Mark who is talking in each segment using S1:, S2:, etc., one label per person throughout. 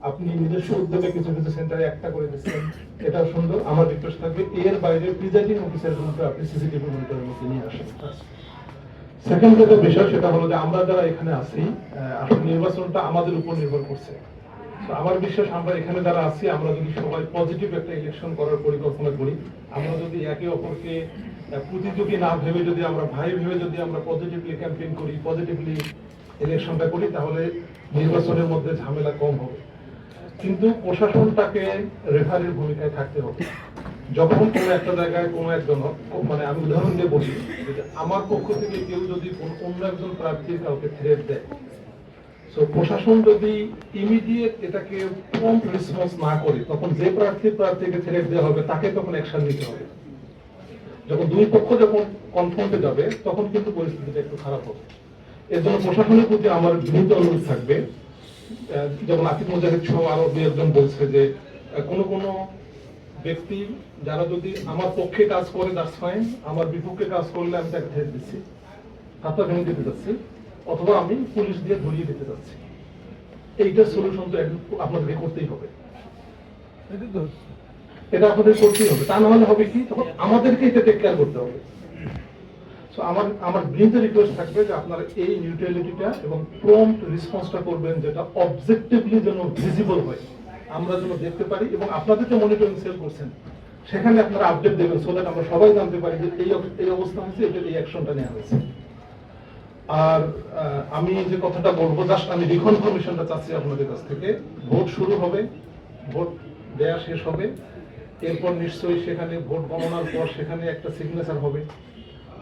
S1: আপনি নিজস্ব উদ্যোগে কিছু কিছু সেন্টারে একটা করে দিচ্ছেন, এটাও সুন্দর। আমার রিকোয়েস্ট থাকবে এর বাইরে প্রিজাইডিং অফিসার রুমটা আপনি সিসিটিভি মনিটরের মধ্যে নিয়ে আসেন। সেকেন্ড যেটা বিষয় সেটা হলো যে আমরা যারা এখানে আছি, আসলে নির্বাচনটা আমাদের উপর নির্ভর করছে। আমার বিশ্বাস আমরা এখানে যারা আছি, আমরা যদি সবাই পজিটিভ একটা ইলেকশন করার পরিকল্পনা করি, আমরা যদি একে অপরকে প্রতিযোগী না ভেবে যদি আমরা ভাই ভেবে যদি আমরা পজিটিভলি ক্যাম্পেইন করি, পজিটিভলি ইলেকশনটা করি, তাহলে নির্বাচনের মধ্যে ঝামেলা কম হবে। কিন্তু প্রশাসনটাকে রেফারির ভূমিকায় থাকতে হবে। যখন কোনো একটা জায়গায় কোনো একজন, মানে আমি উদাহরণ দিয়ে বলি, আমার পক্ষ থেকে কেউ যদি অন্য একজন প্রার্থীর কাউকে থ্রেট দেয়, সো প্রশাসন যদি ইমিডিয়েট এটাকে প্রম্পট রেসপন্স না করে, তখন যে প্রার্থীকে থ্রেট দেওয়া হবে তাকে তখন অ্যাকশন নিতে হবে। যখন দুই পক্ষ যখন কনফ্রন্টে যাবে, তখন কিন্তু পরিস্থিতিটা একটু খারাপ হবে। এর জন্য প্রশাসনের প্রতি আমার বিনীত অনুরোধ থাকবে, যেমন আতিক মুজাহিদ সহ আরো দুই একজন বলছে যে কোনো ব্যক্তি যারা যদি আমার পক্ষে কাজ করে দ্যাটস ফাইন, আমার বিপক্ষে কাজ করলে আমি তাকে থ্রেট দিচ্ছি, হাতটা ভেঙে দিতে যাচ্ছি, অথবা আমি পুলিশ দিয়ে ধরিয়ে দিতে যাচ্ছি। এইটার সলিউশন তো আপনাদেরকে করতেই হবে, এটা আপনাদের করতেই হবে। তা না হলে হবে কি, তখন আমাদেরকে এটা টেক কেয়ার করতে হবে। সো আমার বিনীত রিকোয়েস্ট থাকবে যে আপনারা এই নিউট্রালিটিটা এবং প্রম্পট রেসপন্সটা করবেন, যেটা অবজেক্টিভলি যেন ভিজিবল হয়, আমরা যেন দেখতে পারি, এবং আপনাদের যে মনিটরিং সেল করছেন সেখানে আপনারা আপডেট দেবেন, সো দ্যাট আমরা সবাই জানতে পারি যে এই অবস্থা হয়েছে, এই অ্যাকশনটা নেওয়া হয়েছে। আর আমি যে কথাটা বলবো, জাস্ট আমি রিকনফার্মেশনটা চাচ্ছি আপনাদের কাছ থেকে। ভোট শুরু হবে, ভোট দেয়া শেষ হবে, এরপর নিশ্চয়ই সেখানে ভোট গণনার পর সেখানে একটা সিগনেচার হবে,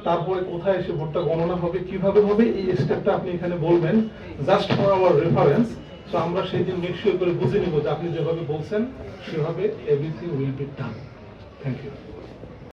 S1: তারপরে কোথায় এসে ভোটটা গণনা হবে, কিভাবে হবে, এই স্টেপটা আপনি এখানে বলবেন, just for our reference. So আমরা সেই দিন মেক শিওর করে বুঝে নিব যে আপনি যেভাবে বলছেন সেভাবে everything will be done. Thank you.